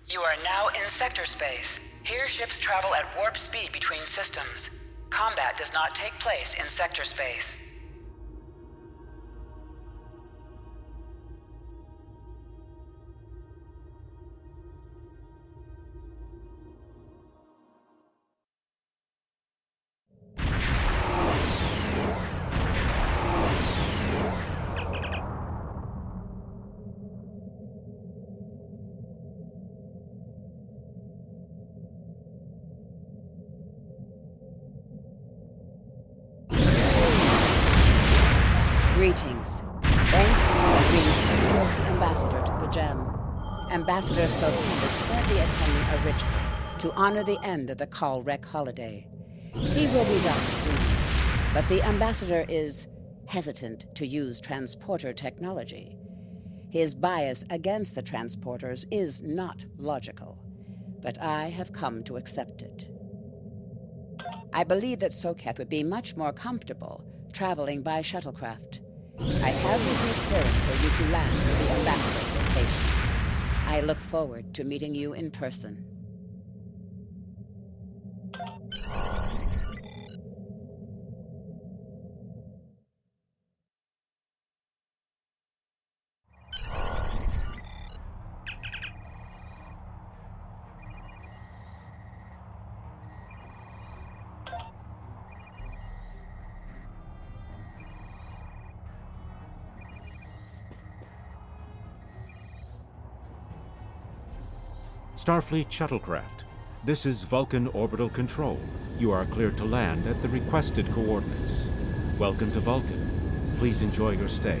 You are now in sector space. Here ships travel at warp speed between systems. Combat does not take place in sector space. Greetings. Thank you for agreeing to escort the ambassador to P'Jem. Ambassador Sophie is currently attending a ritual to honor the end of the Kalrek holiday. He will be done soon, but the ambassador is hesitant to use transporter technology. His bias against the transporters is not logical, but I have come to accept it. I believe that Soketh would be much more comfortable traveling by shuttlecraft. I have received clearance for you to land at the ambassador's location. I look forward to meeting you in person. Starfleet Shuttlecraft. This is Vulcan Orbital Control. You are cleared to land at the requested coordinates. Welcome to Vulcan. Please enjoy your stay.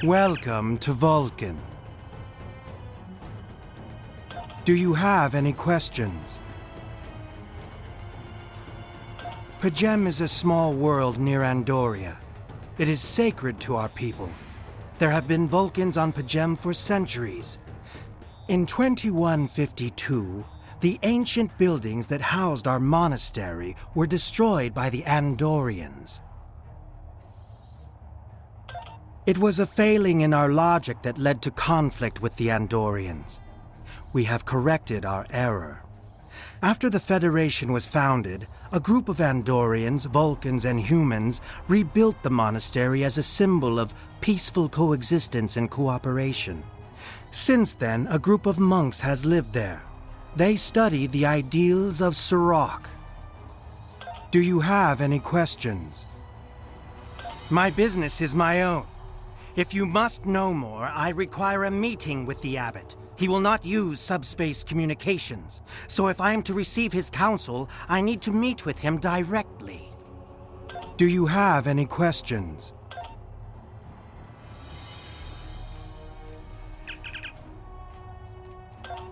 Welcome to Vulcan. Do you have any questions? P'Jem is a small world near Andoria. It is sacred to our people. There have been Vulcans on P'Jem for centuries. In 2152, the ancient buildings that housed our monastery were destroyed by the Andorians. It was a failing in our logic that led to conflict with the Andorians. We have corrected our error. After the Federation was founded, a group of Andorians, Vulcans, and humans rebuilt the monastery as a symbol of peaceful coexistence and cooperation. Since then, a group of monks has lived there. They study the ideals of Sirach. Do you have any questions? My business is my own. If you must know more, I require a meeting with the abbot. He will not use subspace communications, so if I am to receive his counsel, I need to meet with him directly. Do you have any questions?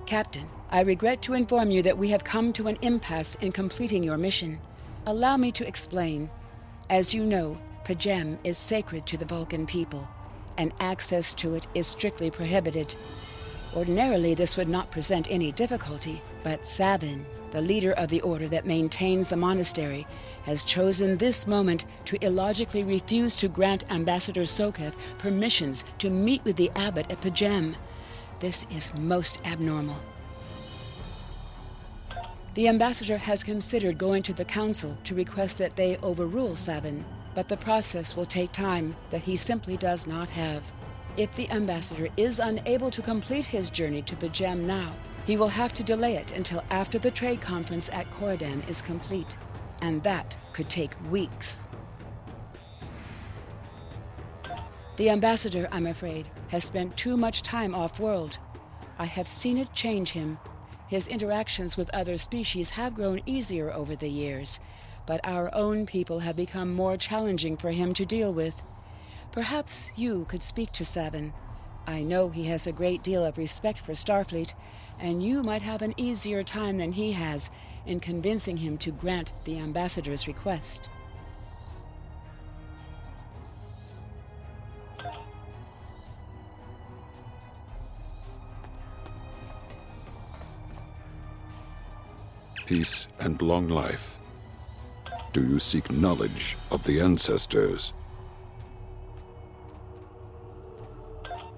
Captain, I regret to inform you that we have come to an impasse in completing your mission. Allow me to explain. As you know, P'Jem is sacred to the Vulcan people, and access to it is strictly prohibited. Ordinarily, this would not present any difficulty, but Savin, the leader of the order that maintains the monastery, has chosen this moment to illogically refuse to grant Ambassador Soketh permissions to meet with the abbot at P'Jem. This is most abnormal. The ambassador has considered going to the council to request that they overrule Savin. But the process will take time that he simply does not have. If the ambassador is unable to complete his journey to Pajem now, he will have to delay it until after the trade conference at Corridan is complete. And that could take weeks. The ambassador, I'm afraid, has spent too much time off-world. I have seen it change him. His interactions with other species have grown easier over the years, but our own people have become more challenging for him to deal with. Perhaps you could speak to Sabin. I know he has a great deal of respect for Starfleet, and you might have an easier time than he has in convincing him to grant the ambassador's request. Peace and long life. Do you seek knowledge of the ancestors?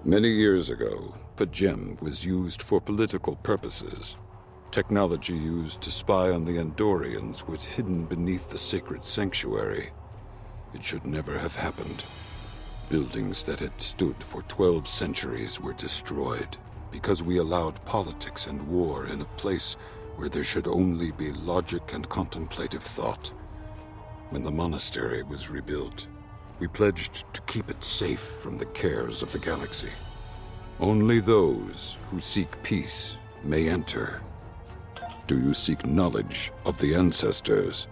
Many years ago, Pajem was used for political purposes. Technology used to spy on the Andorians was hidden beneath the sacred sanctuary. It should never have happened. Buildings that had stood for 12 centuries were destroyed because we allowed politics and war in a place where there should only be logic and contemplative thought. When the monastery was rebuilt, we pledged to keep it safe from the cares of the galaxy. Only those who seek peace may enter. Do you seek knowledge of the ancestors?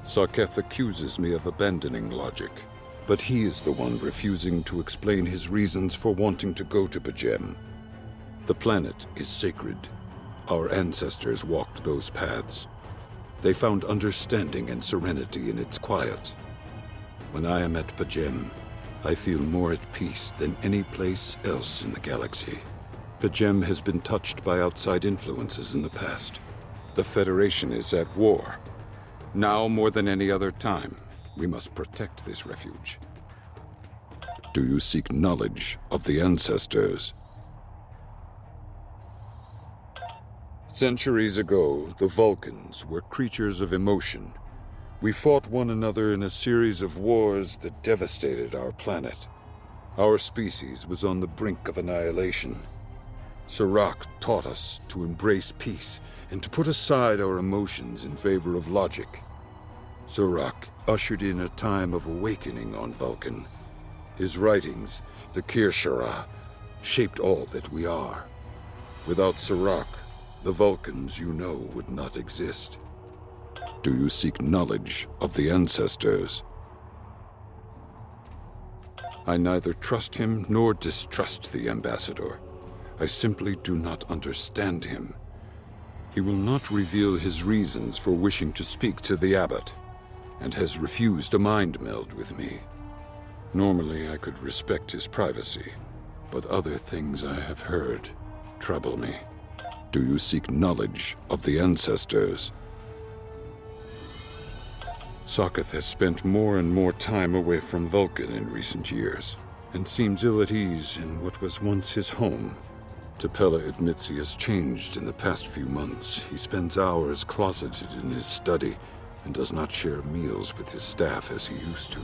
Sarketh accuses me of abandoning logic, but he is the one refusing to explain his reasons for wanting to go to Pajem. The planet is sacred. Our ancestors walked those paths. They found understanding and serenity in its quiet. When I am at Pajem, I feel more at peace than any place else in the galaxy. Pajem has been touched by outside influences in the past. The Federation is at war. Now more than any other time, we must protect this refuge. Do you seek knowledge of the ancestors? Centuries ago, the Vulcans were creatures of emotion. We fought one another in a series of wars that devastated our planet. Our species was on the brink of annihilation. Serac taught us to embrace peace and to put aside our emotions in favor of logic. Serac ushered in a time of awakening on Vulcan. His writings, the Kirshara, shaped all that we are. Without Serac, the Vulcans you know would not exist. Do you seek knowledge of the ancestors? I neither trust him nor distrust the ambassador. I simply do not understand him. He will not reveal his reasons for wishing to speak to the abbot, and has refused a mind meld with me. Normally I could respect his privacy, but other things I have heard trouble me. Do you seek knowledge of the ancestors? Sarketh has spent more and more time away from Vulcan in recent years, and seems ill at ease in what was once his home. T'Pela admits he has changed in the past few months. He spends hours closeted in his study, and does not share meals with his staff as he used to.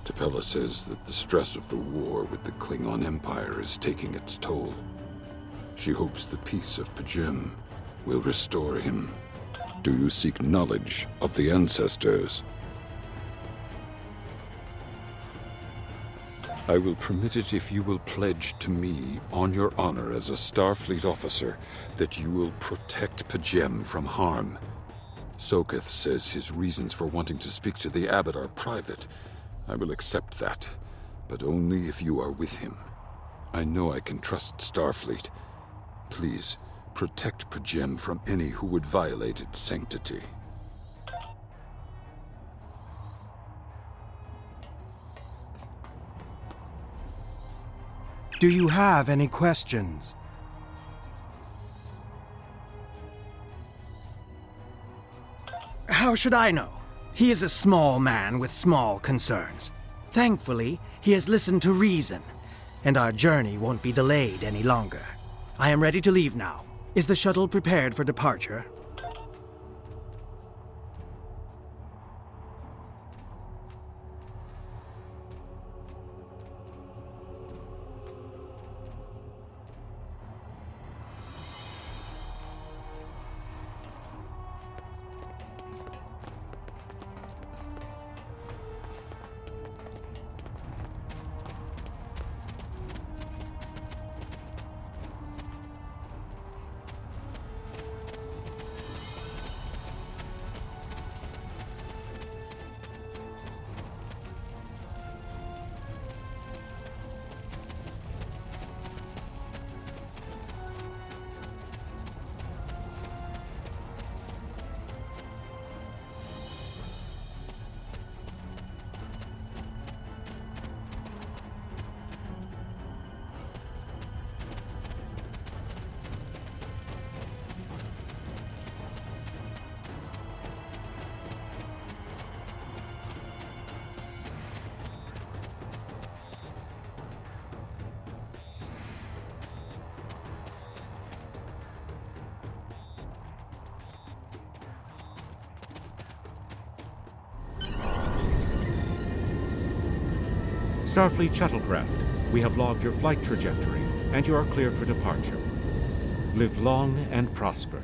T'Pela says that the stress of the war with the Klingon Empire is taking its toll. She hopes the peace of Pajem will restore him. Do you seek knowledge of the ancestors? I will permit it if you will pledge to me, on your honor as a Starfleet officer, that you will protect Pajem from harm. Sarketh says his reasons for wanting to speak to the abbot are private. I will accept that, but only if you are with him. I know I can trust Starfleet. Please, protect Pajem from any who would violate its sanctity. Do you have any questions? How should I know? He is a small man with small concerns. Thankfully, he has listened to reason, and our journey won't be delayed any longer. I am ready to leave now. Is the shuttle prepared for departure? Starfleet shuttlecraft, we have logged your flight trajectory, and you are cleared for departure. Live long and prosper.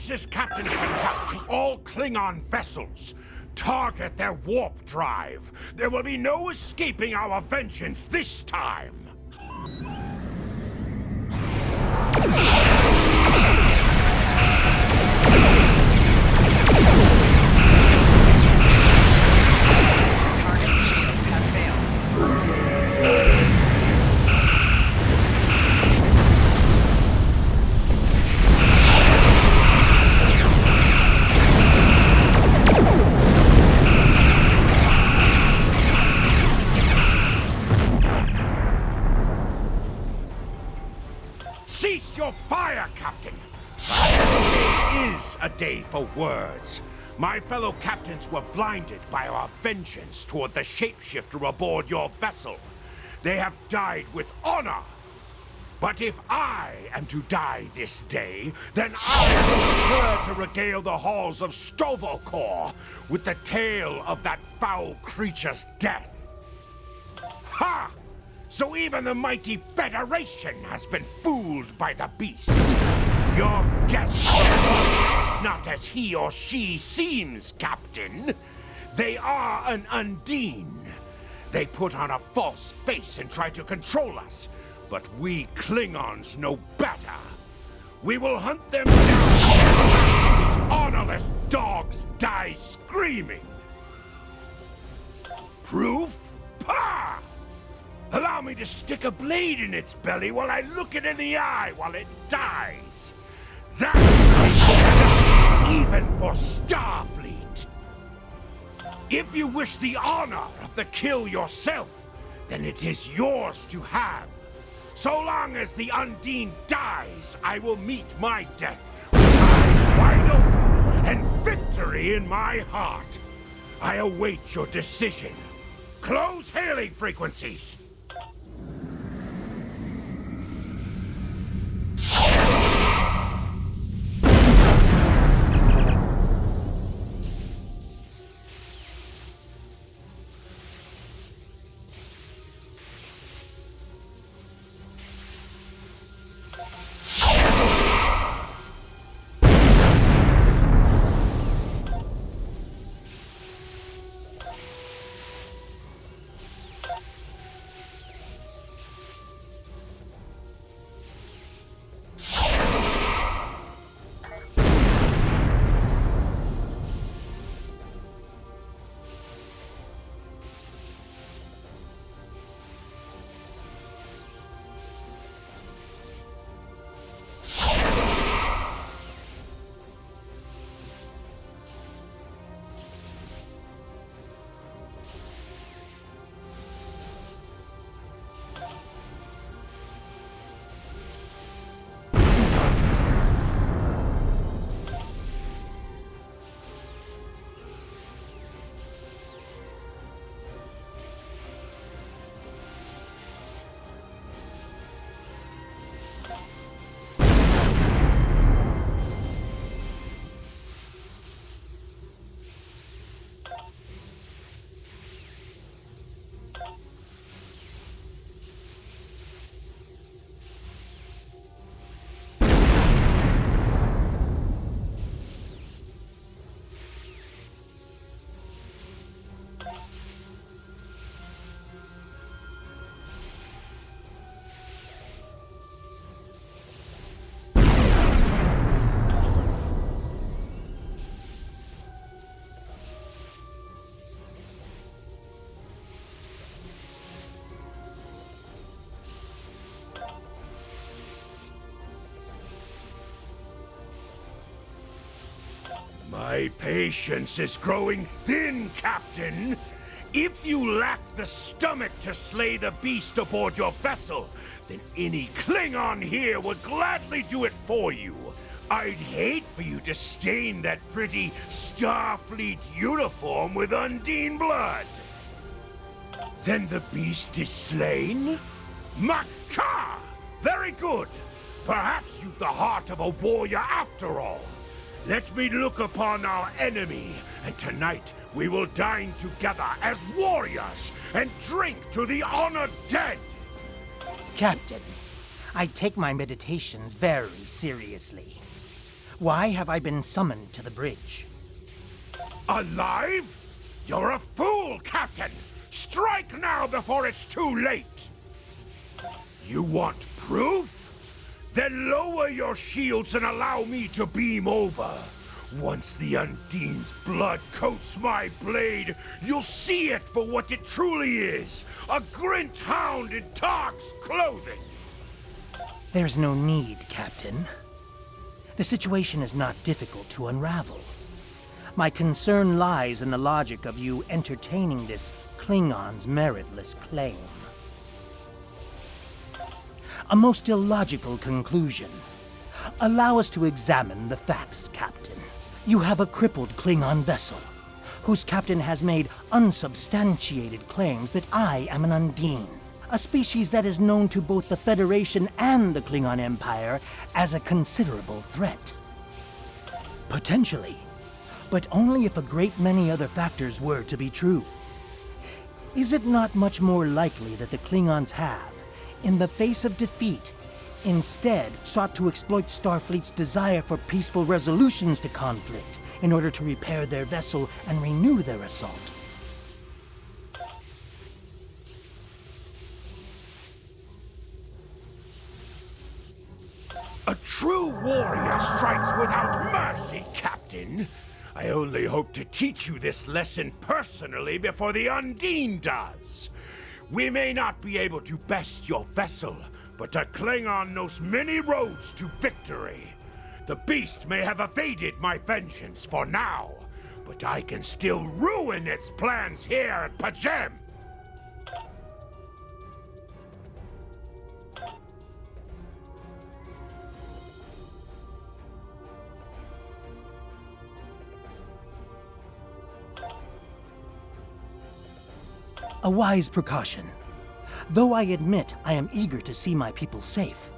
This is Captain Patak to all Klingon vessels. Target their warp drive. There will be no escaping our vengeance this time. Cease your fire, Captain! Today is a day for words. My fellow captains were blinded by our vengeance toward the shapeshifter aboard your vessel. They have died with honor. But if I am to die this day, then I will prefer to regale the halls of Stovokor with the tale of that foul creature's death. Ha! So even the mighty Federation has been fooled by the beast. Your guess is not as he or she seems, Captain. They are an Undine. They put on a false face and try to control us, but we Klingons know better. We will hunt them down. These honorless dogs die screaming. Proof? Pah! Allow me to stick a blade in its belly while I look it in the eye while it dies. That's even for Starfleet. If you wish the honor of the kill yourself, then it is yours to have. So long as the Undine dies, I will meet my death with eyes wide open and victory in my heart. I await your decision. Close hailing frequencies. My patience is growing thin, Captain. If you lack the stomach to slay the beast aboard your vessel, then any Klingon here would gladly do it for you. I'd hate for you to stain that pretty Starfleet uniform with Undine blood. Then the beast is slain? Makar! Very good. Perhaps you've the heart of a warrior after all. Let me look upon our enemy, and tonight we will dine together as warriors and drink to the honored dead. Captain, I take my meditations very seriously. Why have I been summoned to the bridge? Alive? You're a fool, Captain! Strike now before it's too late! You want proof? Then lower your shields and allow me to beam over. Once the Undine's blood coats my blade, you'll see it for what it truly is. A Grint hound in Tark's clothing. There's no need, Captain. The situation is not difficult to unravel. My concern lies in the logic of you entertaining this Klingon's meritless claim. A most illogical conclusion. Allow us to examine the facts, Captain. You have a crippled Klingon vessel, whose captain has made unsubstantiated claims that I am an Undine, a species that is known to both the Federation and the Klingon Empire as a considerable threat. Potentially, but only if a great many other factors were to be true. Is it not much more likely that the Klingons have, in the face of defeat, instead sought to exploit Starfleet's desire for peaceful resolutions to conflict in order to repair their vessel and renew their assault? A true warrior strikes without mercy, Captain. I only hope to teach you this lesson personally before the Undine does. We may not be able to best your vessel, but a Klingon knows many roads to victory. The beast may have evaded my vengeance for now, but I can still ruin its plans here at Pajem. A wise precaution. Though I admit I am eager to see my people safe,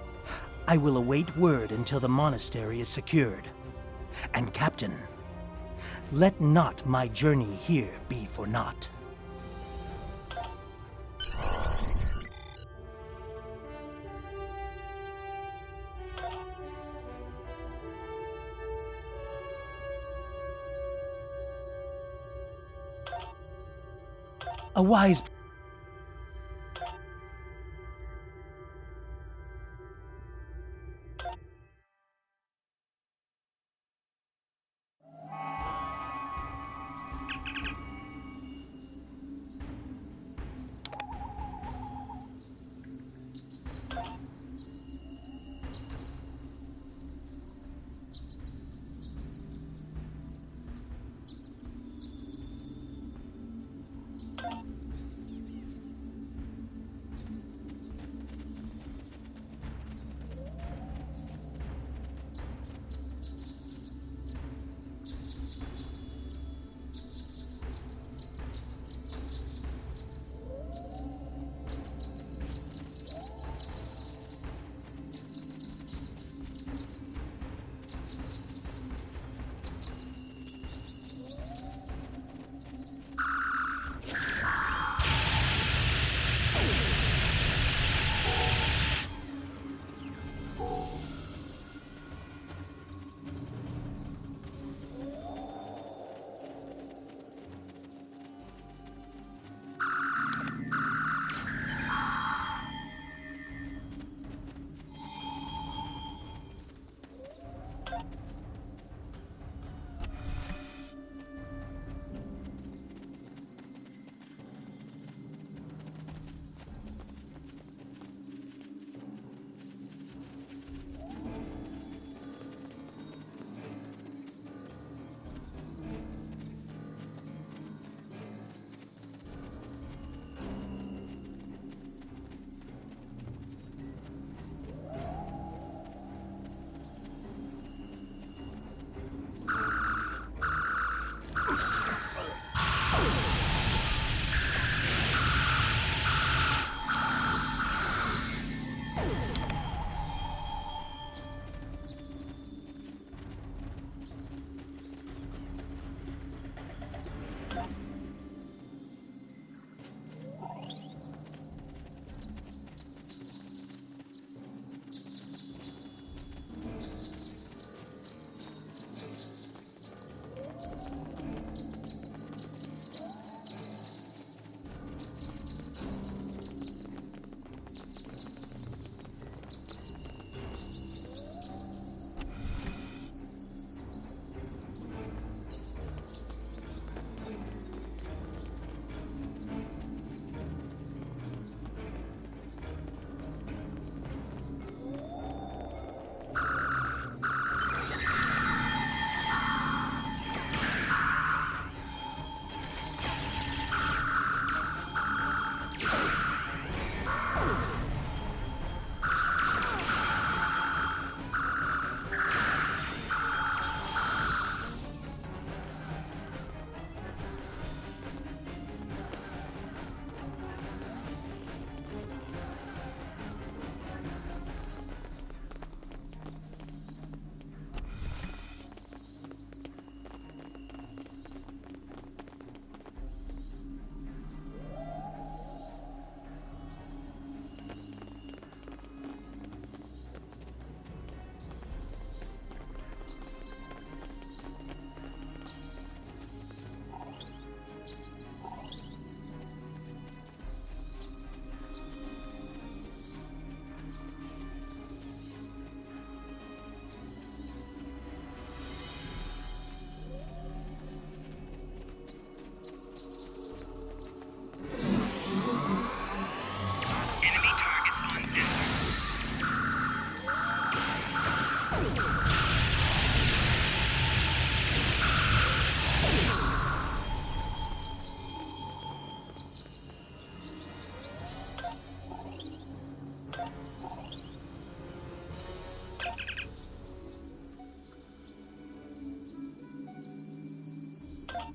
I will await word until the monastery is secured. And Captain, let not my journey here be for naught. A wise...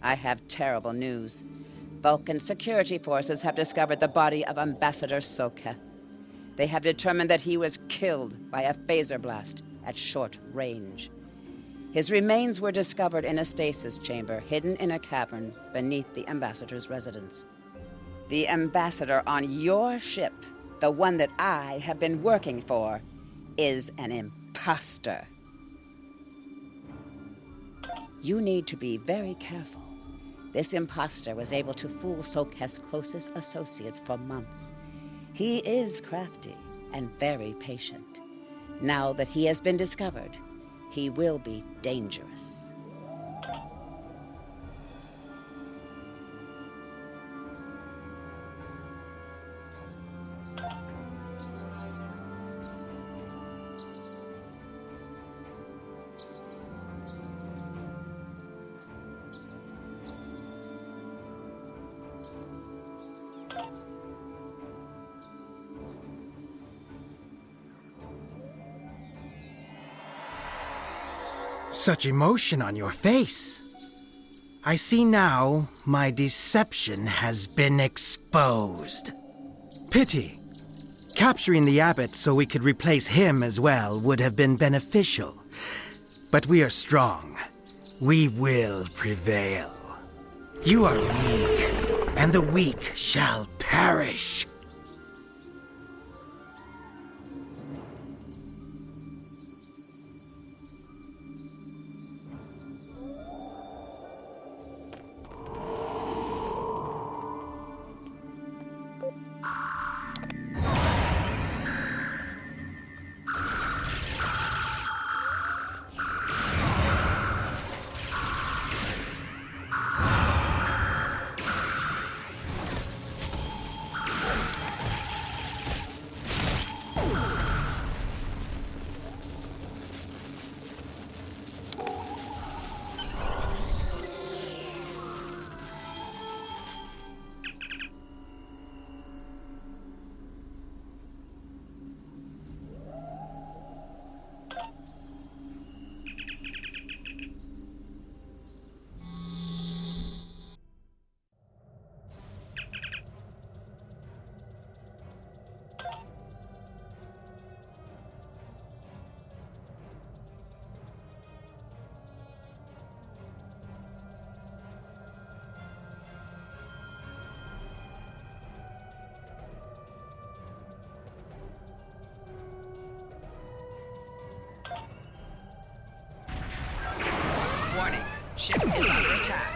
I have terrible news. Vulcan security forces have discovered the body of Ambassador Soketh. They have determined that he was killed by a phaser blast at short range. His remains were discovered in a stasis chamber hidden in a cavern beneath the Ambassador's residence. The Ambassador on your ship, the one that I have been working for, is an imposter. You need to be very careful. This imposter was able to fool Soketh's closest associates for months. He is crafty and very patient. Now that he has been discovered, he will be dangerous. Such emotion on your face. I see now my deception has been exposed. Pity. Capturing the abbot so we could replace him as well would have been beneficial. But we are strong. We will prevail. You are weak, and the weak shall perish. Warning, ship is under attack.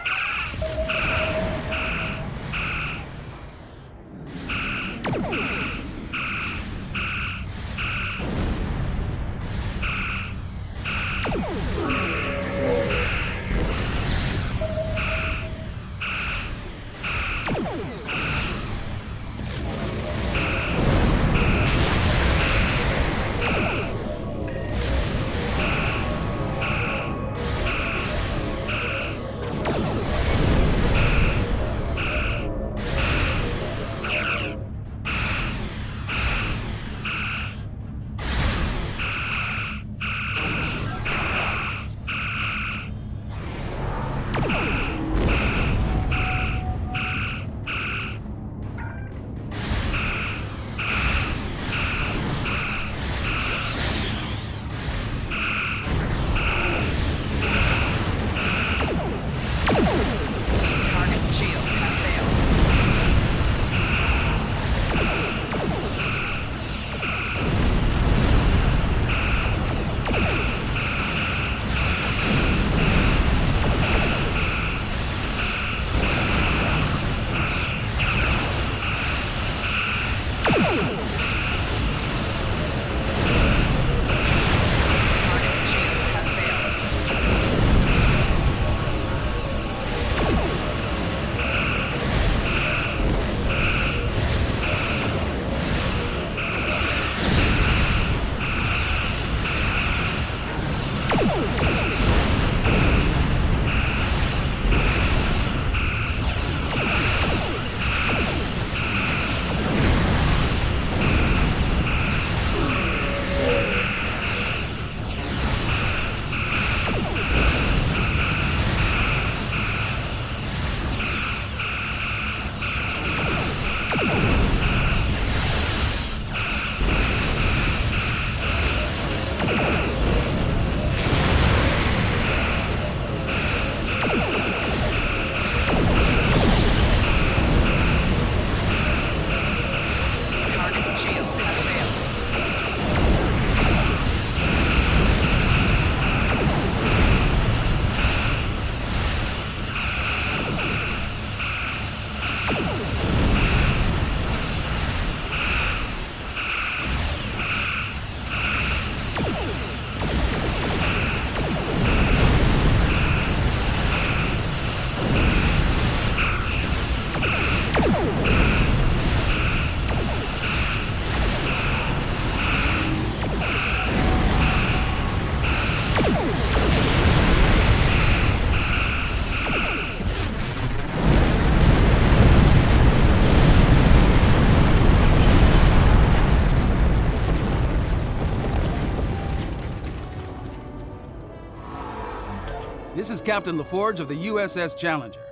This is Captain LaForge of the USS Challenger.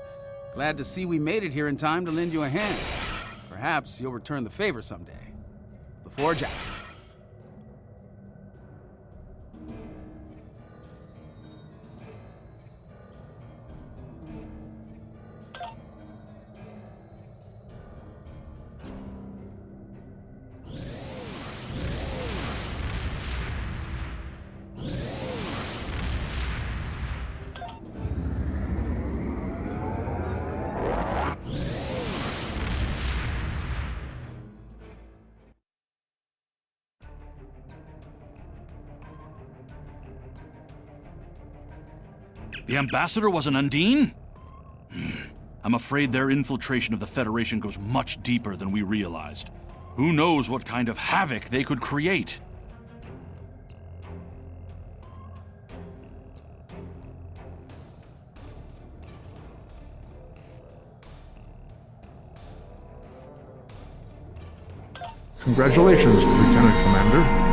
Glad to see we made it here in time to lend you a hand. Perhaps you'll return the favor someday. LaForge out. The ambassador was an Undine? I'm afraid their infiltration of the Federation goes much deeper than we realized. Who knows what kind of havoc they could create? Congratulations, Lieutenant Commander.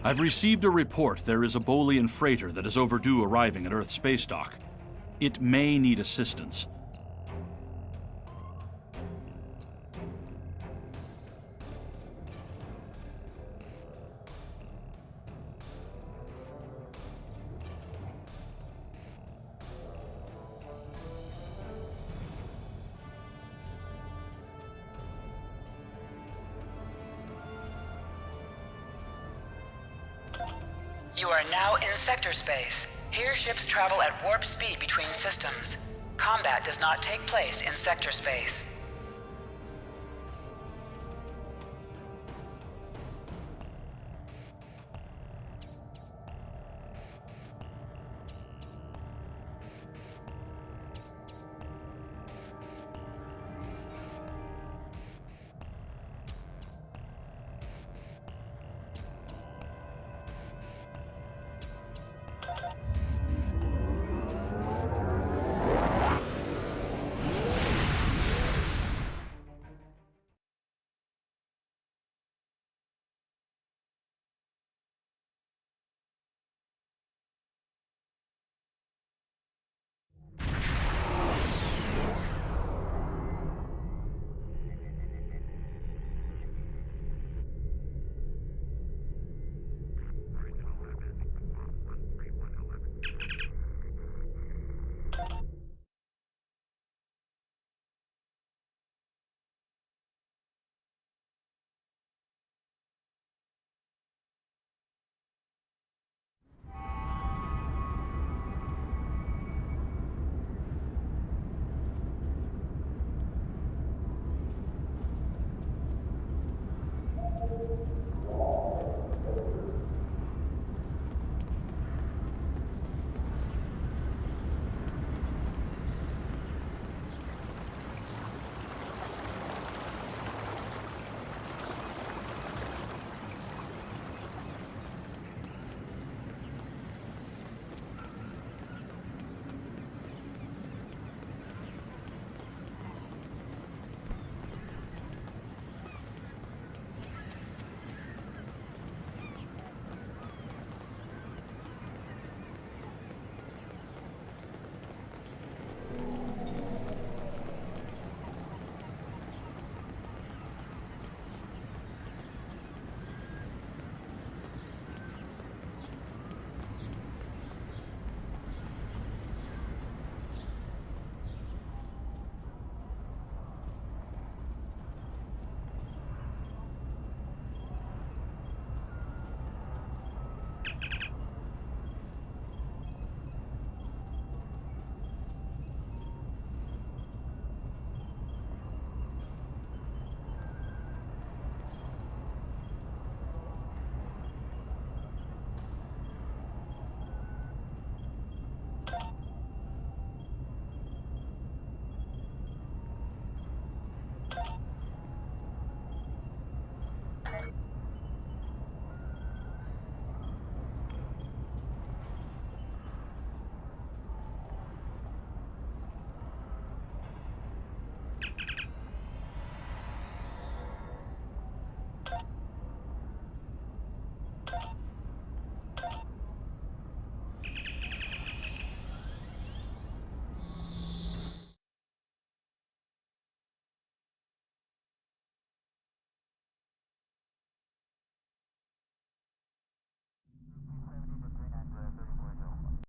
I've received a report there is a Bolian freighter that is overdue arriving at Earth space dock. It may need assistance. You are now in sector space. Here ships travel at warp speed between systems. Combat does not take place in sector space.